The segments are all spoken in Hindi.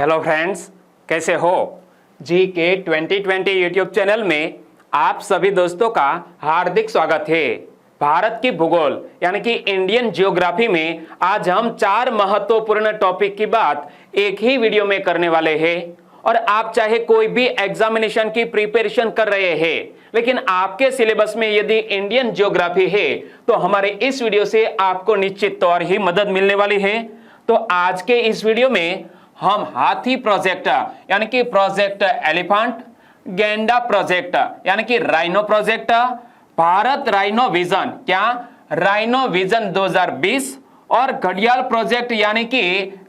हेलो फ्रेंड्स, कैसे हो? जी के 2020 यूट्यूब चैनल में आप सभी दोस्तों का हार्दिक स्वागत है। भारत की भूगोल यानी कि इंडियन ज्योग्राफी में आज हम 4 महत्वपूर्ण टॉपिक की बात एक ही वीडियो में करने वाले हैं। और आप चाहे कोई भी एग्जामिनेशन की प्रिपरेशन कर रहे हैं, लेकिन आपके सिलेबस में यदि इंडियन ज्योग्राफी है तो हमारे इस वीडियो से आपको निश्चित तौर ही मदद मिलने वाली है। तो आज के इस वीडियो में हम हाथी प्रोजेक्ट यानी कि प्रोजेक्ट एलिफेंट, गैंडा प्रोजेक्ट यानी कि rhino project, Bharat rhino vision rhino vision 2020 और घड़ियाल प्रोजेक्ट यानी कि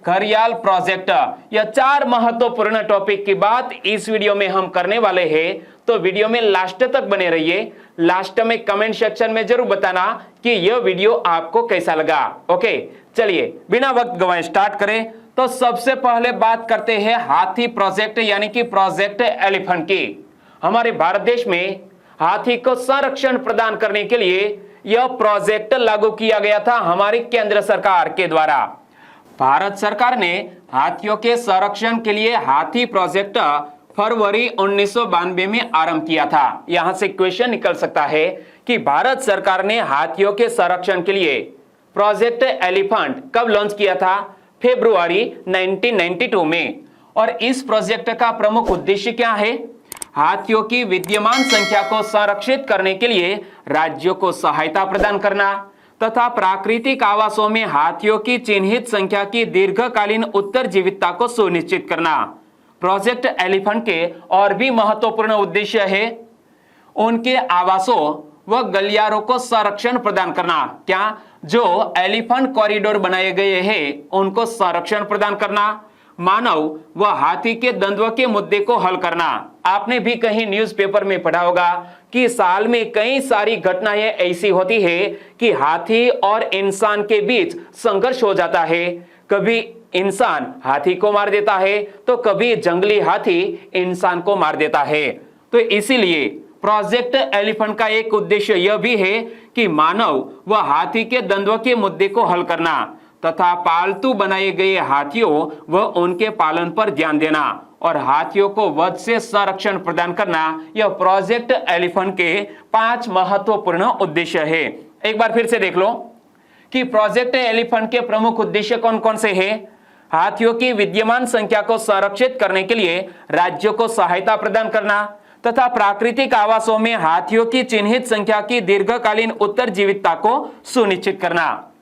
घड़ियाल प्रोजेक्ट, यह 4 महत्वपूर्ण टॉपिक की बात इस वीडियो में हम करने वाले हैं। तो वीडियो में लास्ट तक बने रहिए। लास्ट में कमेंट सेक्शन में जरूर बताना कि यह वीडियो आपको कैसा लगा। ओके, चलिए बिना वक्त गवाए स्टार्ट करें। तो सबसे पहले बात करते हैं हाथी प्रोजेक्ट यानी कि प्रोजेक्ट एलिफेंट की। हमारे भारत देश में हाथी को संरक्षण प्रदान करने के लिए यह प्रोजेक्ट लागू किया गया था हमारी केंद्र सरकार के द्वारा। भारत सरकार ने हाथियों के संरक्षण के लिए हाथी प्रोजेक्ट फरवरी 1992 में आरंभ किया था। यहां से क्वेश्चन निकल सकता है कि भारत सरकार ने हाथियों के संरक्षण के लिए प्रोजेक्ट एलिफेंट कब लॉन्च किया था? फरवरी 1992 में। और इस प्रोजेक्ट का प्रमुख उद्देश्य क्या है? हाथियों की विद्यमान संख्या को संरक्षित करने के लिए राज्यों को सहायता प्रदान करना तथा प्राकृतिक आवासों में हाथियों की चिन्हित संख्या की दीर्घकालीन उत्तरजीविता को सुनिश्चित करना। प्रोजेक्ट एलिफेंट के और भी महत्वपूर्ण उद्देश्य है उनके आवासों व गलियारों को संरक्षण प्रदान करना। जो एलिफेंट कॉरिडोर बनाए गए हैं उनको संरक्षण प्रदान करना, मानव व हाथी के द्वंद्व के मुद्दे को हल करना। आपने भी कहीं न्यूज़पेपर में पढ़ा होगा कि साल में कई सारी घटनाएं ऐसी होती है कि हाथी और इंसान के बीच संघर्ष हो जाता है। कभी इंसान हाथी को मार देता है तो कभी जंगली हाथी इंसान को मार देता है। तो इसीलिए प्रोजेक्ट एलिफेंट का एक उद्देश्य यह भी है कि मानव व हाथी के द्वंद्व के मुद्दे को हल करना तथा पालतू बनाए गए हाथियों व उनके पालन पर ध्यान देना और हाथियों को वध से संरक्षण प्रदान करना। यह प्रोजेक्ट एलिफेंट के 5 महत्वपूर्ण उद्देश्य है। एक बार फिर से देख लो कि प्रोजेक्ट एलिफेंट के प्रमुख उद्देश्य कौन कौन से हैं? हाथियों की विद्यमान संख्या को संरक्षित करने के लिए राज्यों को सहायता प्रदान करना तथा प्राकृतिक आवासों में हाथियों की चिन्हित संख्या की दीर्घकालीन उत्तरजीविता को सुनिश्चित करना,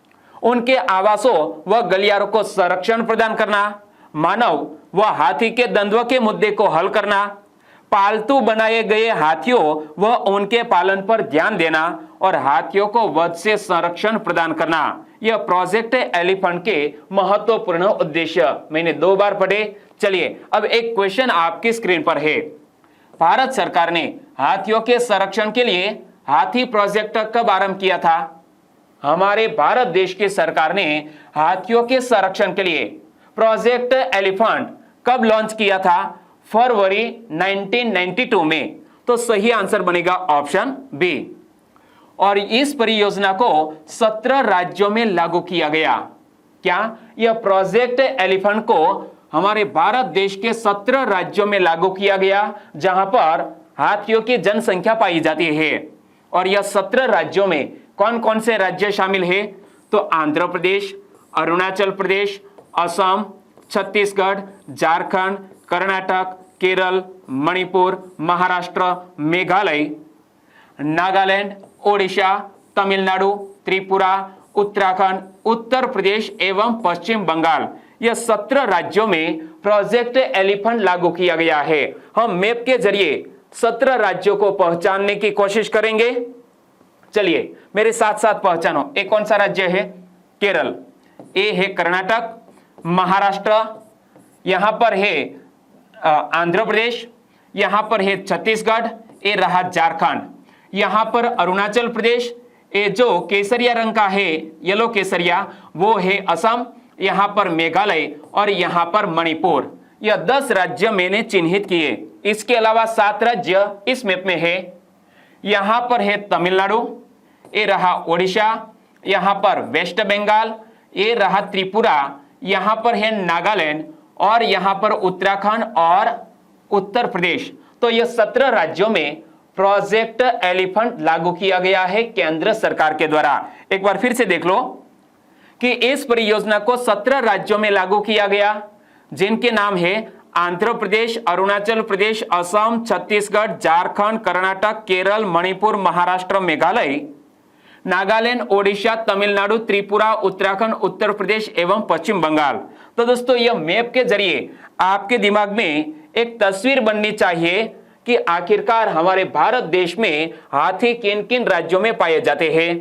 उनके आवासों व गलियारों को संरक्षण प्रदान करना, मानव व हाथी के द्वंद्व के मुद्दे को हल करना, पालतू बनाए गए हाथियों व उनके पालन पर ध्यान देना और हाथियों को वध से संरक्षण प्रदान करना। यह प्रोजेक्ट एलिफेंट के महत्वपूर्ण उद्देश्य मैंने 2 बार पढ़े। चलिए अब एक क्वेश्चन आपकी स्क्रीन पर है। भारत सरकार ने हाथियों के संरक्षण के लिए हाथी प्रोजेक्ट कब आरंभ किया था? हमारे भारत देश की सरकार ने हाथियों के संरक्षण के लिए प्रोजेक्ट एलिफेंट कब लॉन्च किया था? फरवरी 1992 में। तो सही आंसर बनेगा ऑप्शन बी। और इस परियोजना को 17 राज्यों में लागू किया गया। यह प्रोजेक्ट एलिफेंट को हमारे भारत देश के 17 राज्यों में लागू किया गया जहां पर हाथियों की जनसंख्या पाई जाती है। और यह 17 राज्यों में कौन कौन से राज्य शामिल है? तो आंध्र प्रदेश, अरुणाचल प्रदेश, असम, छत्तीसगढ़, झारखंड, कर्नाटक, केरल, मणिपुर, महाराष्ट्र, मेघालय, नागालैंड, ओडिशा, तमिलनाडु, त्रिपुरा, उत्तराखंड, उत्तर प्रदेश एवं पश्चिम बंगाल, यह 17 राज्यों में प्रोजेक्ट एलिफेंट लागू किया गया है। हम मैप के जरिए 17 राज्यों को पहचानने की कोशिश करेंगे। चलिए मेरे साथ साथ पहचानो। एक कौन सा राज्य है? केरल, ए है कर्नाटक, महाराष्ट्र, यहां पर है आंध्र प्रदेश, यहां पर है छत्तीसगढ़, ए रहा झारखंड, यहां पर अरुणाचल प्रदेश, ए जो केसरिया रंग का है, येलो केसरिया, वो है असम, यहां पर मेघालय और यहां पर मणिपुर। यह 10 राज्य मैंने चिन्हित किए। इसके अलावा 7 राज्य इस मैप में है। यहां पर है तमिलनाडु, ये रहा ओडिशा, यहां पर वेस्ट बंगाल, ये रहा त्रिपुरा, यहां पर है नागालैंड और यहां पर उत्तराखंड और उत्तर प्रदेश। तो ये 17 राज्यों में प्रोजेक्ट एलिफेंट लागू किया गया है केंद्र सरकार के द्वारा। एक बार फिर से देख लो कि इस परियोजना को 17 राज्यों में लागू किया गया, जिनके नाम है आंध्र प्रदेश, अरुणाचल प्रदेश, असम, छत्तीसगढ़, झारखंड, कर्नाटक, केरल, मणिपुर, महाराष्ट्र, मेघालय, नागालैंड, ओडिशा, तमिलनाडु, त्रिपुरा, उत्तराखंड, उत्तर प्रदेश एवं पश्चिम बंगाल। तो दोस्तों यह मैप के जरिए आपके दिमाग में एक तस्वीर बननी चाहिए कि आखिरकार हमारे भारत देश में हाथी किन किन राज्यों में पाए जाते हैं।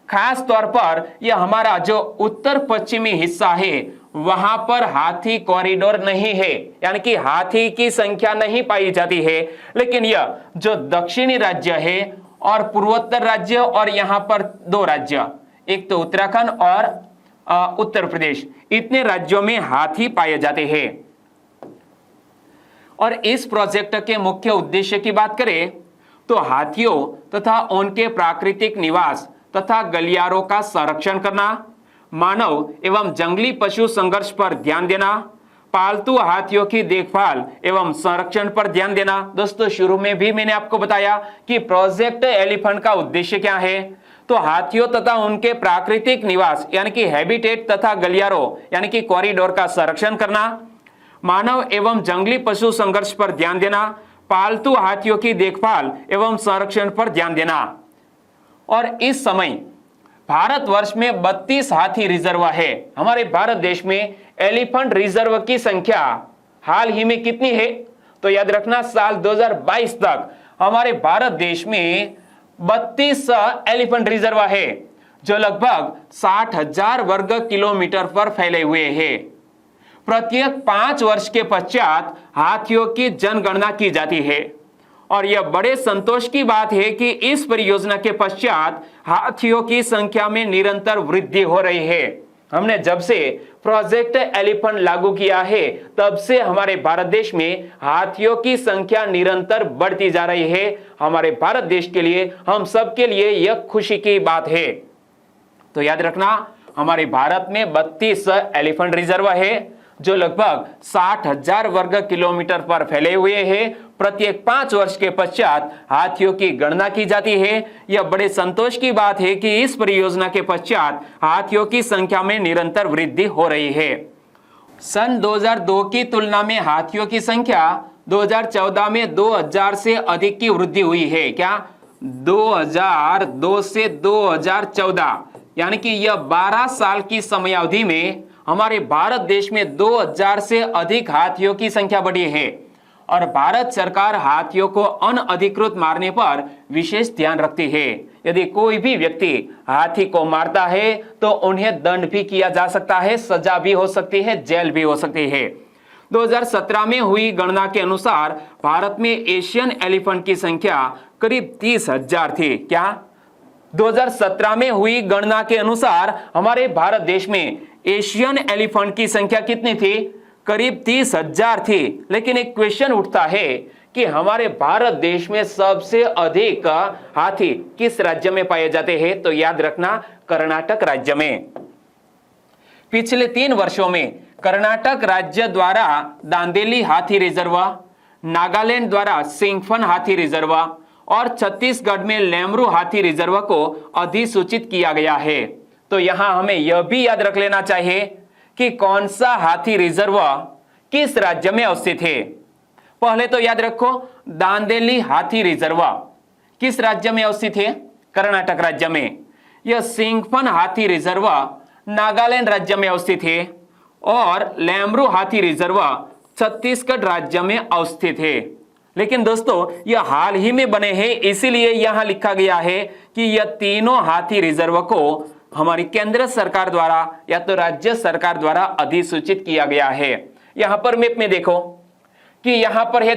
खास तौर पर यह हमारा जो उत्तर पश्चिमी हिस्सा है वहां पर हाथी कॉरिडोर नहीं है, यानी कि हाथी की संख्या नहीं पाई जाती है। लेकिन यह जो दक्षिणी राज्य है और पूर्वोत्तर राज्य और यहां पर 2 राज्य, एक तो उत्तराखंड और उत्तर प्रदेश, इतने राज्यों में हाथी पाए जाते हैं। और इस प्रोजेक्ट के मुख्य उद्देश्य की बात करें तो हाथियों तथा उनके प्राकृतिक निवास तथा गलियारों का संरक्षण करना, मानव एवं जंगली पशु संघर्ष पर ध्यान देना, पालतू हाथियों की देखभाल एवं संरक्षण पर ध्यान देना। दोस्तों शुरू में भी मैंने आपको बताया कि प्रोजेक्ट एलिफेंट का उद्देश्य क्या है। तो हाथियों तथा उनके प्राकृतिक निवास यानी कि हैबिटेट तथा गलियारों यानी कि कॉरिडोर का संरक्षण करना, मानव एवं जंगली पशु संघर्ष पर ध्यान देना, पालतू हाथियों की देखभाल एवं संरक्षण पर ध्यान देना। और इस समय भारतवर्ष में 32 हाथी रिजर्व है। हमारे भारत देश में एलिफेंट रिजर्व की संख्या हाल ही में कितनी है? तो याद रखना साल 2022 तक हमारे भारत देश में 32 एलिफेंट रिजर्व है, जो लगभग 60,000 वर्ग किलोमीटर पर फैले हुए हैं। प्रत्येक 5 वर्ष के पश्चात हाथियों की जनगणना की जाती है और यह बड़े संतोष की बात है कि इस परियोजना के पश्चात हाथियों की संख्या में निरंतर वृद्धि हो रही है। हमने जब से प्रोजेक्ट एलिफेंट लागू किया है तब से हमारे भारत देश में हाथियों की संख्या निरंतर बढ़ती जा रही है। हमारे भारत देश के लिए, हम सब के लिए यह खुशी की बात है। तो याद रखना हमारे भारत में 32 एलिफेंट रिजर्व है, जो लगभग 60,000 वर्ग किलोमीटर पर फैले हुए हैं। प्रत्येक 5 वर्ष के पश्चात हाथियों की गणना की जाती है। यह बड़े संतोष की बात है कि इस परियोजना के पश्चात हाथियों की संख्या में निरंतर वृद्धि हो रही है। सन 2002 की तुलना में हाथियों की संख्या 2014 में 2000 से अधिक की वृद्धि हुई है। क्या? 2002 से 2014 यानी कि यह 12 साल की समयावधि में हमारे भारत देश में 2000 से अधिक हाथियों की संख्या बढ़ी है। और भारत सरकार हाथियों को अनअधिकृत मारने पर विशेष ध्यान रखती है। यदि कोई भी व्यक्ति हाथी को मारता है तो उन्हें दंड भी किया जा सकता है, सजा भी हो सकती है, जेल भी हो सकती है। 2017 में हुई गणना के अनुसार भारत में एशियन एलिफेंट की संख्या करीब 30,000 थी। क्या? 2017 में हुई गणना के अनुसार हमारे भारत देश में एशियन एलिफेंट की संख्या कितनी थी? करीब 30,000 थी। लेकिन एक क्वेश्चन उठता है कि हमारे भारत देश में सबसे अधिक हाथी किस राज्य में पाए जाते हैं? तो याद रखना कर्नाटक राज्य में। पिछले 3 वर्षों में कर्नाटक राज्य द्वारा दांदेली हाथी रिजर्व, नागालैंड द्वारा सिंगफन हाथी रिजर्व और छत्तीसगढ़ में लेमरू हाथी रिजर्व को अधिसूचित किया गया है। तो यहां हमें यह भी याद रख लेना चाहिए कि कौन सा हाथी रिजर्व किस राज्य में अवस्थित है। पहले तो याद रखो दांदेली हाथी रिजर्व किस राज्य में अवस्थित है? कर्नाटक राज्य में। यह सिंगफन हाथी रिजर्व नागालैंड राज्य में अवस्थित है और लेमरू हाथी रिजर्व छत्तीसगढ़ राज्य में अवस्थित है। लेकिन दोस्तों यह हाल ही में बने हैं, इसीलिए यहां लिखा गया है कि यह तीनों हाथी रिजर्व को हमारी केंद्र सरकार द्वारा या तो राज्य सरकार द्वारा अधिसूचित किया गया है। यहां पर मैप में देखो कि यहां पर है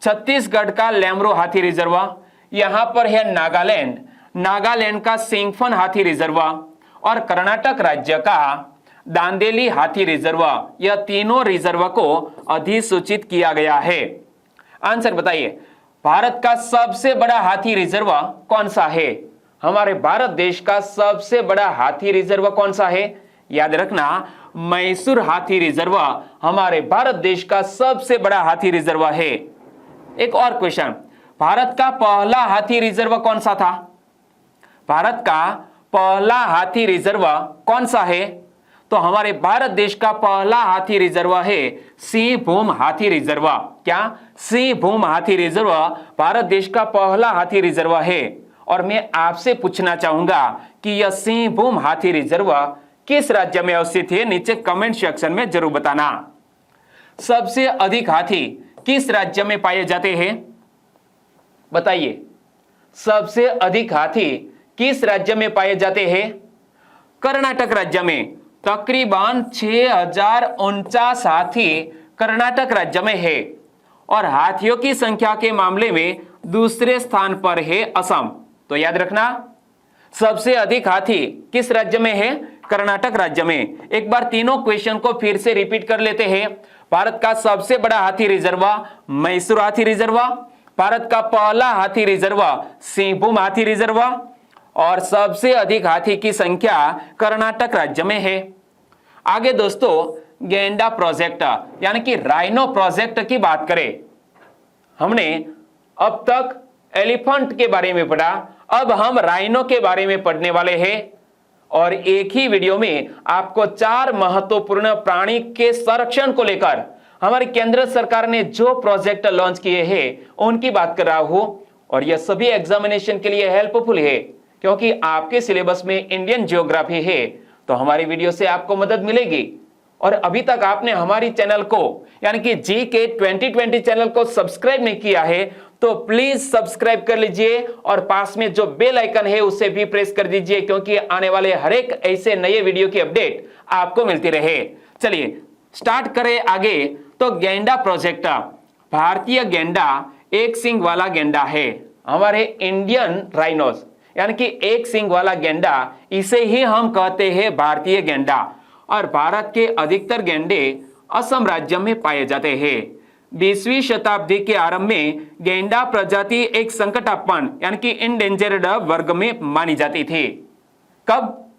छत्तीसगढ़ का लेमरू हाथी रिजर्व, यहां पर है नागालैंड का सिंगफन हाथी रिजर्व और कर्नाटक राज्य का दांदेली हाथी रिजर्व। यह तीनों रिजर्व को अधिसूचित किया गया है। आंसर बताइए, भारत का सबसे बड़ा हाथी रिजर्व कौन सा है? हमारे भारत देश का सबसे बड़ा हाथी रिजर्व कौन सा है? याद रखना मैसूर हाथी रिजर्व हमारे भारत देश का सबसे बड़ा हाथी रिजर्व है। एक और क्वेश्चन, भारत का पहला हाथी रिजर्व कौन सा था? भारत का पहला हाथी रिजर्व कौन सा है? तो हमारे भारत देश का पहला हाथी रिजर्व है सिंहभूम हाथी रिजर्व। क्या? सिंहभूम हाथी रिजर्व भारत देश का पहला हाथी रिजर्व है। और मैं आपसे पूछना चाहूंगा कि यह सिंहभूम हाथी रिजर्व किस राज्य में अवस्थित है? नीचे कमेंट सेक्शन में जरूर बताना। सबसे अधिक हाथी किस राज्य में पाए जाते हैं? बताइए, सबसे अधिक हाथी किस राज्य में पाए जाते हैं? कर्नाटक राज्य में तकरीबन 6049 हाथी कर्नाटक राज्य में है। और हाथियों की संख्या के मामले में दूसरे स्थान पर है असम। तो याद रखना, सबसे अधिक हाथी किस राज्य में है? कर्नाटक राज्य में। एक बार तीनों क्वेश्चन को फिर से रिपीट कर लेते हैं। भारत का सबसे बड़ा हाथी रिजर्व मैसूर हाथी रिजर्व, भारत का पहला हाथी रिजर्व सिंहभूम हाथी रिजर्व, और सबसे अधिक हाथी की संख्या कर्नाटक राज्य में है। आगे दोस्तों, गैंडा प्रोजेक्ट यानी कि राइनो प्रोजेक्ट की बात करें। हमने अब तक एलिफेंट के बारे में पढ़ा, अब हम राइनो के बारे में पढ़ने वाले हैं। और एक ही वीडियो में आपको 4 महत्वपूर्ण प्राणी के संरक्षण को लेकर हमारी केंद्र सरकार ने जो प्रोजेक्ट लॉन्च किए हैं उनकी बात कर रहा हूं। और यह सभी एग्जामिनेशन के लिए हेल्पफुल है, क्योंकि आपके सिलेबस में इंडियन ज्योग्राफी है, तो हमारी वीडियो से आपको मदद मिलेगी। और अभी तक आपने हमारी चैनल को यानी कि जीके 2020 चैनल को सब्सक्राइब नहीं किया है तो प्लीज सब्सक्राइब कर लीजिए और पास में जो बेल आइकन है उसे भी प्रेस कर दीजिए, क्योंकि आने वाले हर एक ऐसे नए वीडियो की अपडेट आपको मिलती रहे। चलिए स्टार्ट करें आगे। तो गैंडा प्रोजेक्ट, भारतीय गैंडा एक सींग वाला गैंडा है, हमारे इंडियन राइनोस यानी कि एक सींग वाला गैंडा, इसे ही हम कहते हैं भारतीय गैंडा। और भारत के अधिकतर गैंडे असम राज्य में पाए जाते हैं। 20वीं शताब्दी के आरंभ में गैंडा प्रजाति एक संकटापन्न यानी कि इंडेंजर्ड वर्ग में मानी जाती थी। कब?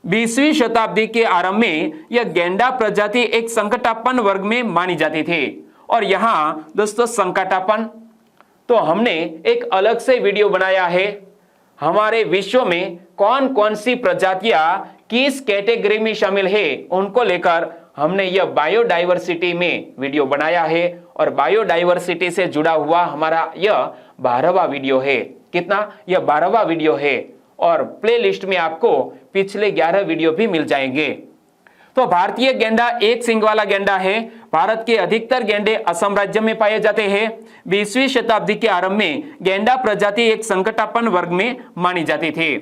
20वीं शताब्दी के आरंभ में यह गैंडा प्रजाति एक संकटापन्न वर्ग में मानी जाती थी। और यहां दोस्तों संकटापन्न, तो हमने एक अलग से वीडियो बनाया है। हमारे विश्व में कौन कौन सी प्रजातियां किस कैटेगरी में शामिल है उनको लेकर हमने यह बायोडाइवर्सिटी में वीडियो बनाया है। और बायोडाइवर्सिटी से जुड़ा हुआ हमारा यह 12वां वीडियो है। कितना? यह 12वां वीडियो है। और प्लेलिस्ट में आपको पिछले 11 वीडियो भी मिल जाएंगे। तो भारतीय गैंडा एक सींग वाला गैंडा है। भारत के अधिकतर गैंडे असम राज्य में पाए जाते हैं। 20वीं शताब्दी के आरंभ में गैंडा प्रजाति एक संकटापन्न वर्ग में मानी जाती थी।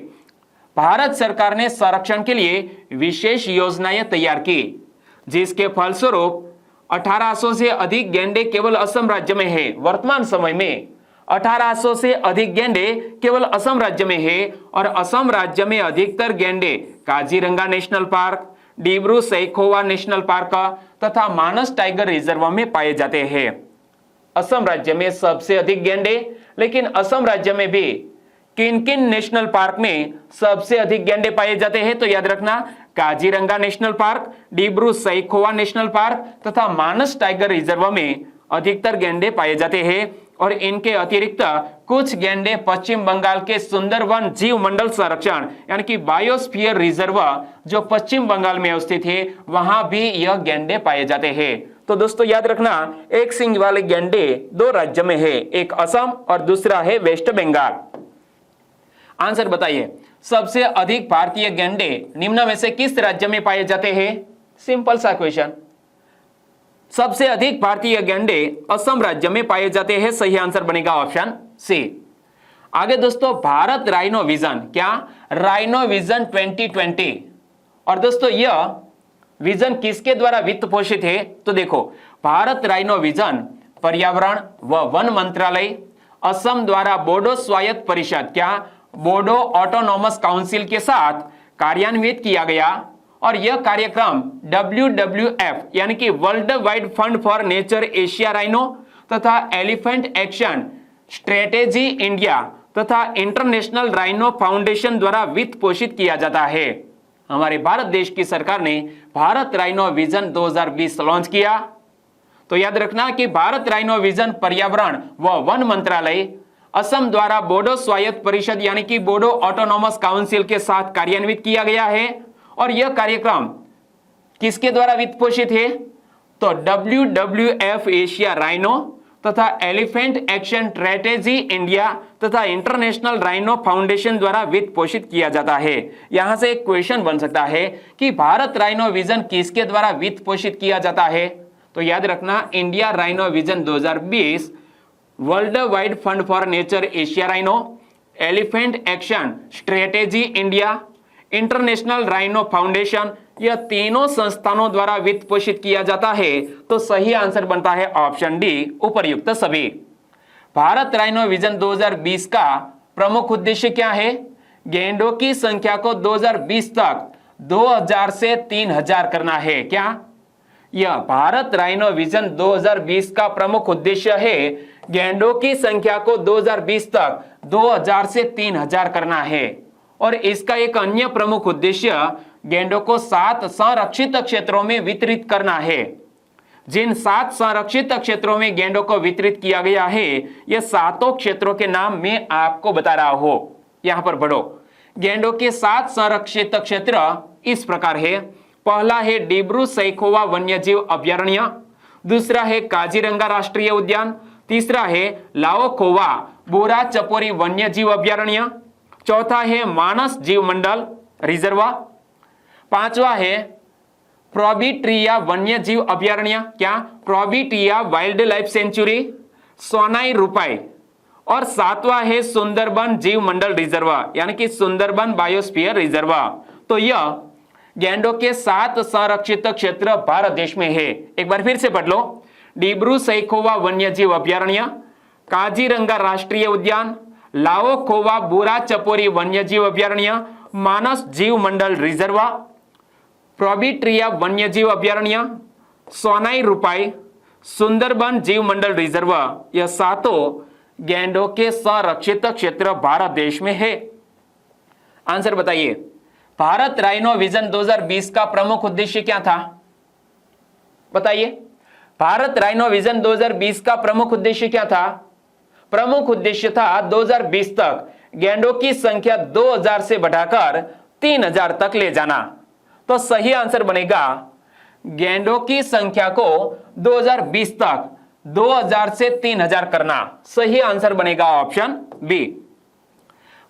भारत सरकार ने संरक्षण के लिए विशेष योजनाएं तैयार की, जिसके फलस्वरूप 1800 से अधिक गैंडे केवल असम राज्य में है। वर्तमान समय में 1800 से अधिक गैंडे केवल असम राज्य में है। और असम राज्य में अधिकतर गैंडे Kaziranga national park, Dibru Saikhowa national park तथा मानस टाइगर रिजर्व में पाए जाते हैं। असम राज्य में सबसे अधिक गैंडे, लेकिन असम राज्य में भी किन किन नेशनल पार्क में सबसे अधिक गैंडे पाए जाते हैं? तो याद रखना, Kaziranga national park, Dibru Saikhowa national park तथा मानस टाइगर रिजर्व में अधिकतर गैंडे पाए जाते हैं। और इनके अतिरिक्त कुछ गैंडे पश्चिम बंगाल के सुंदरवन जीव मंडल संरक्षण यानी कि बायोस्फीयर रिजर्व जो पश्चिम बंगाल में अवस्थित है, वहां भी यह गैंडे पाए जाते हैं। तो दोस्तों याद रखना, एक सींग वाले गैंडे 2 राज्य में है, एक असम और दूसरा है वेस्ट बंगाल। आंसर बताइए, सबसे अधिक भारतीय गैंडे निम्न में से किस राज्य में पाए जाते हैं? सिंपल सा क्वेश्चन। सबसे अधिक भारतीय गैंडे असम राज्य में पाए जाते हैं। सही आंसर बनेगा ऑप्शन सी। आगे दोस्तों, भारत राइनो विजन, क्या? Rhino vision 2020। और दोस्तों यह विजन किसके द्वारा वित्त पोषित है? तो देखो, भारत राइनो विजन पर्यावरण व वन मंत्रालय, असम द्वारा बोडो स्वायत्त परिषद, क्या? बोडो ऑटोनॉमस काउंसिल के साथ कार्यान्वित किया गया। और यह कार्यक्रम WWF यानी कि world wide fund for nature Asia rhino तथा एलिफेंट एक्शन स्ट्रेटेजी इंडिया तथा इंटरनेशनल राइनो फाउंडेशन द्वारा वित्त पोषित किया जाता है। हमारे भारत देश की सरकार ने भारत राइनो विजन 2020 लॉन्च किया? तो याद रखना कि भारत राइनो विजन पर्यावरण व वन मंत्रालय, असम द्वारा बोडो स्वायत्त परिषद यानी कि बोडो ऑटोनॉमस काउंसिल के साथ कार्यान्वित किया गया है। और यह कार्यक्रम किसके द्वारा वित्त पोषित है? तो WWF एशिया राइनो तथा एलिफेंट एक्शन स्ट्रेटेजी इंडिया तथा इंटरनेशनल राइनो फाउंडेशन द्वारा वित्त पोषित किया जाता है। यहां से एक क्वेश्चन बन सकता है कि भारत राइनो विजन किसके द्वारा वित्त पोषित किया जाता है? तो याद रखना, India rhino vision 2020, world wide fund for nature Asia rhino, elephant action strategy India, international rhino foundation, यह तीनों संस्थानों द्वारा वित्त पोषित किया जाता है। तो सही आंसर बनता है ऑप्शन डी, उपर्युक्त सभी। भारत राइनो विजन 2020 का प्रमुख उद्देश्य क्या है? गैंडों की संख्या को 2020 तक 2000 से 3000 करना है। क्या यह भारत राइनो विजन 2020 का प्रमुख उद्देश्य है? गैंडों की संख्या को 2020 तक 2000 से 3000 करना है। और इसका एक अन्य प्रमुख उद्देश्य गैंडों को 7 संरक्षित क्षेत्रों में वितरित करना है। जिन 7 संरक्षित क्षेत्रों में गैंडों को वितरित किया गया है, ये 7 क्षेत्रों के नाम मैं आपको बता रहा हूं। यहां पर पढ़ो। गैंडों के 7 संरक्षित क्षेत्र इस प्रकार है। पहला है डिब्रू सैखोवा वन्यजीव अभयारण्य, दूसरा है काजीरंगा राष्ट्रीय उद्यान, तीसरा है लाओखोवा बोरा चपोरी वन्यजीव अभयारण्य, चौथा है मानस जीव मंडल रिजर्व, पांचवा है प्रोबिट्रिया वन्यजीव अभयारण्य, क्या प्रोबिट्रिया वाइल्ड लाइफ सेंचुरी सोनाई रुपाई, और सातवां है सुंदरबन जीव मंडल रिजर्व यानी कि सुंदरबन बायोस्फीयर रिजर्व। तो यह गैंडों के 7 संरक्षित क्षेत्र भारत देश में है। एक बार फिर से पढ़ लो। डिब्रू सैखोवा वन्यजीव अभयारण्य, काजीरंगा राष्ट्रीय उद्यान, लाओखोवा बुरा चपोरी वन्यजीव अभयारण्य, मानस जीव मंडल रिजर्व, प्रोबिट्रिया वन्यजीव अभयारण्य, सोनाई रुपाई, सुंदरबन जीव मंडल रिजर्व, यह 7 गैंडों के संरक्षित क्षेत्र भारत देश में है। आंसर बताइए। भारत राइनो विजन 2020 का प्रमुख उद्देश्य क्या था? बताइए। भारत राइनो विजन 2020 का प्रमुख उद्देश्य क्या था? प्रमुख उद्देश्य था 2020 तक गैंडों की संख्या 2000 से बढ़ाकर 3000 तक ले जाना। तो सही आंसर बनेगा गैंडों की संख्या को 2020 तक 2000 से 3000 करना। सही आंसर बनेगा ऑप्शन बी।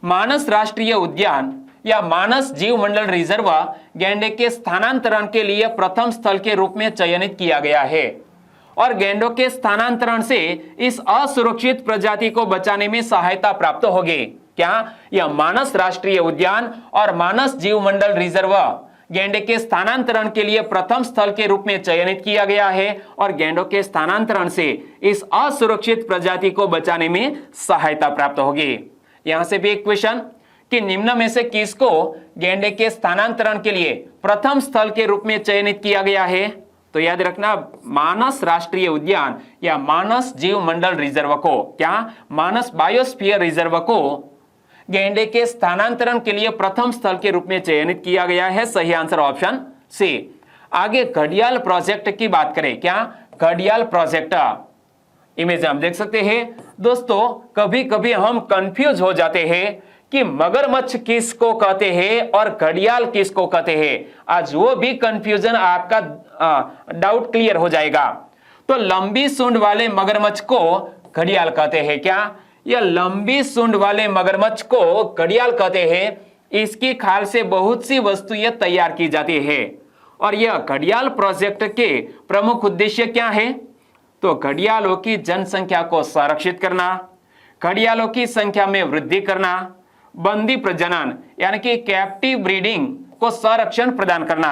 मानस राष्ट्रीय उद्यान या मानस जीव मंडल रिजर्व गैंडे के स्थानांतरण के लिए प्रथम स्थल के रूप में चयनित किया गया है। और गैंडों के स्थानांतरण से इस असुरक्षित प्रजाति को बचाने में सहायता प्राप्त होगी। क्या यह मानस राष्ट्रीय उद्यान और मानस जीव मंडल रिजर्व गैंडे के स्थानांतरण के लिए प्रथम स्थल के रूप में चयनित किया गया है और गैंडों के स्थानांतरण से इस असुरक्षित प्रजाति को बचाने में सहायता प्राप्त होगी। यहां से भी एक क्वेश्चन कि निम्न में से किसको गैंडे के स्थानांतरण के लिए प्रथम स्थल के रूप में चयनित किया गया है? तो याद रखना, मानस राष्ट्रीय उद्यान या मानस जीव मंडल रिजर्व को, क्या मानस बायोस्फीयर रिजर्व को गैंडे के स्थानांतरण के लिए प्रथम स्थल के रूप में चयनित किया गया है। सही आंसर ऑप्शन सी। आगे घड़ियाल प्रोजेक्ट की बात करें। क्या घड़ियाल प्रोजेक्ट इमेज हम देख सकते हैं। दोस्तों कभी कभी हम कंफ्यूज हो जाते हैं कि मगरमच्छ किसको कहते हैं और घड़ियाल किसको कहते हैं। आज वो भी कंफ्यूजन आपका डाउट क्लियर हो जाएगा। तो लंबी सूंड वाले मगरमच्छ को घड़ियाल कहते हैं। क्या यह लंबी सूंड वाले मगरमच्छ को घड़ियाल कहते हैं। इसकी खाल से बहुत सी वस्तुएं तैयार की जाती है। और यह घड़ियाल प्रोजेक्ट के प्रमुख उद्देश्य क्या है? तो घड़ियालों की जनसंख्या को संरक्षित करना, घड़ियालों की संख्या में वृद्धि करना, बंदी प्रजनन यानी कि कैप्टिव ब्रीडिंग को संरक्षण प्रदान करना।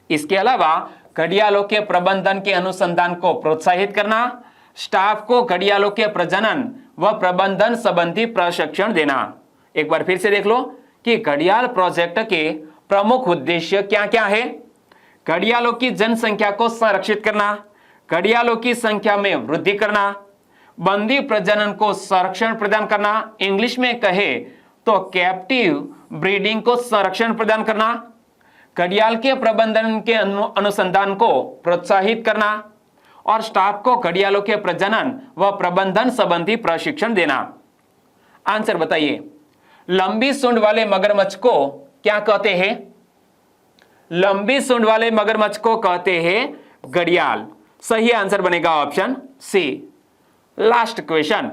इसके अलावा घड़ियालों के प्रबंधन के अनुसंधान को प्रोत्साहित करना, स्टाफ को घड़ियालों के प्रजनन व प्रबंधन संबंधी प्रशिक्षण देना। एक बार फिर से देख लो कि घड़ियाल प्रोजेक्ट के प्रमुख उद्देश्य क्या क्या है। घड़ियालों की जनसंख्या को संरक्षित करना, घड़ियालों की संख्या में वृद्धि करना, बंदी प्रजनन को संरक्षण प्रदान करना, इंग्लिश में कहे तो कैप्टिव ब्रीडिंग को संरक्षण प्रदान करना, घड़ियाल के प्रबंधन के अनुसंधान को प्रोत्साहित करना और स्टाफ को घड़ियालों के प्रजनन व प्रबंधन संबंधी प्रशिक्षण देना। आंसर बताइए, लंबी सूंड वाले मगरमच्छ को क्या कहते हैं? लंबी सूंड वाले मगरमच्छ को कहते हैं घड़ियाल। सही आंसर बनेगा ऑप्शन सी। लास्ट क्वेश्चन,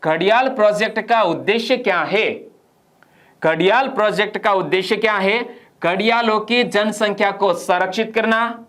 घड़ियाल प्रोजेक्ट का उद्देश्य क्या है? घड़ियाल प्रोजेक्ट का उद्देश्य क्या है? घड़ियालों की जनसंख्या को संरक्षित करना,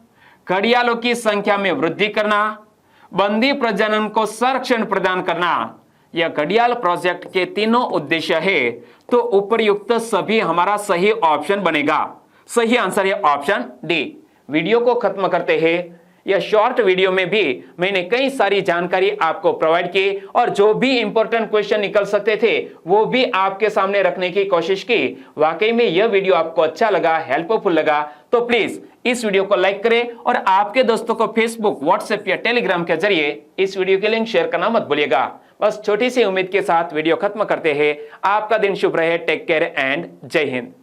घड़ियालों की संख्या में वृद्धि करना, बंदी प्रजनन को संरक्षण प्रदान करना। यह घड़ियाल प्रोजेक्ट के तीनों उद्देश्य है, तो उपयुक्त सभी हमारा सही ऑप्शन बनेगा। सही आंसर है ऑप्शन डी। वीडियो को खत्म करते हैं। यह शॉर्ट वीडियो में भी मैंने कई सारी जानकारी आपको प्रोवाइड की और जो भी इंपॉर्टेंट क्वेश्चन निकल सकते थे वो भी आपके सामने रखने की कोशिश की। वाकई में यह वीडियो आपको अच्छा लगा, हेल्पफुल लगा तो प्लीज इस वीडियो को लाइक करें और आपके दोस्तों को फेसबुक, व्हाट्सएप या टेलीग्राम के जरिए इस वीडियो के लिंक शेयर करना मत भूलिएगा। बस छोटी सी उम्मीद के साथ वीडियो खत्म करते हैं। आपका दिन शुभ रहे। टेक केयर एंड जय हिंद।